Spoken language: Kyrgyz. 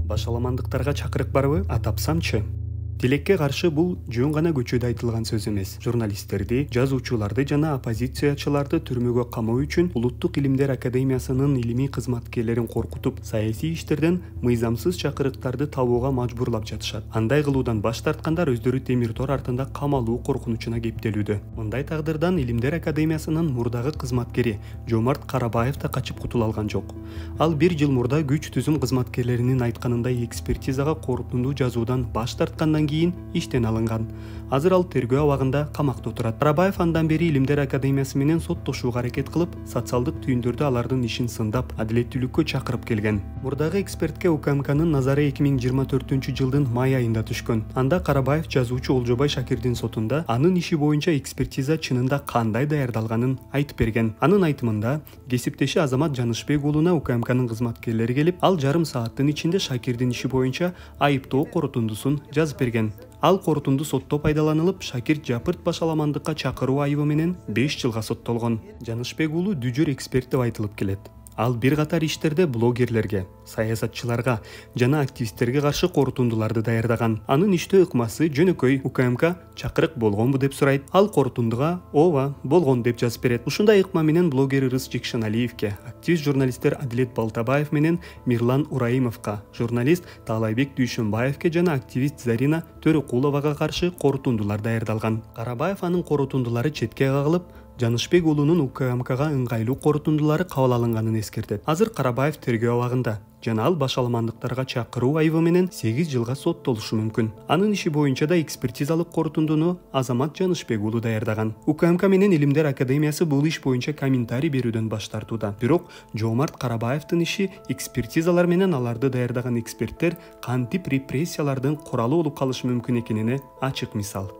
Башаламандыктарга чакырык барбы? Атапсамчы. Тилекке каршы бул жөн гана көчөдө айтылган сөз эмес. Журналисттерди, жазуучуларды жана оппозициячыларды түрмөгө камоо үчүн Улуттук Илимдер Академиясынын илимий кызматкерлерин коркутуп, саясий иштерден мыйзамсыз чакырыктарды табууга мажбурлап жатышат. Андай кылуудан баш тарткандар өздөрү темир тор артында камалуу коркунучуна кептелүүдө. Мындай тагдырдан Илимдер Академиясынын мурдагы кызматкери Жомарт Карабаев да качып кутула алган жок. Ал 1 жыл мурда күч түзүм кызматкерлеринин айтканындай экспертизага корутундуу жазуудан баш тарткандан кийин иштен алынган. Азыр ал тергөө абагында камакта отурат. Карабаев андан бери Илимдер Академиясы менен соттошууга аракет кылып, социалдык түйүндөрдө алардын ишин сындап, адилеттүүлүккө чакырып келген. Мурдагы экспертке УКМКнын назары 2024-жылдын май айында түшкөн. Анда Карабаев жазуучу Олжобай Шакирдин сотунда анын иши боюнча экспертиза чынында кандай даярдалганын айтып берген. Анын айтымында, кесиптеши Азамат Жанышбек уулуна УКМКнын кызматкерлери келип, ал жарым сааттын ичинде Шакирдин иши боюнча айыптоо корутундусун жазып берген. Ал корутунду сотто пайдаланылып, Шакир Жапырт башаламандыкка чакыруу айыбы менен 5 жылга соттолгон. Жанышбек уулу дүжүр эксперт деп айтылып келет. Ал бир катар иштерде блогерлерге, саясатчыларга жана активисттерге каршы корутундуларды даярдаган. Анын иштөө ыкмасы жөнөкөй УКМК чакырык болгонбу деп сурайт. Ал корутундуга ооба, болгон деп жазып берет. Ушундай ыкма менен блогер Ырыс Жекшеналиевке, активист журналисттер Адилет Балтабаев менен Мирлан Ураимовго, журналист Таалайбек Дүйшөнбаевке жана активист Зарина Төрөкуловага каршы корутундулар даярдалган. Карабаев анын корутундулары четке кагылып, Жанышбек уулунун УКМКга ыңгайлуу корутундулары кабыл алынганын эскертет. Азыр Карабаев тергөө абагында жана ал башаламандыктарга чакыруу айыбы менен 8 жылга соттолушу мүмкүн. Анын иши боюнча да экспертизалык корутундуну Азамат Жанышбек уулу даярдаган. УКМК менен Илимдер Академиясы бул иш боюнча комментарий берүүдөн баш тартууда. Бирок Жомарт Карабаевдин иши экспертизалар менен аларды даярдаган эксперттер кантип репрессиялардын куралы болуп калышы мүмкүн экенине ачык мисал.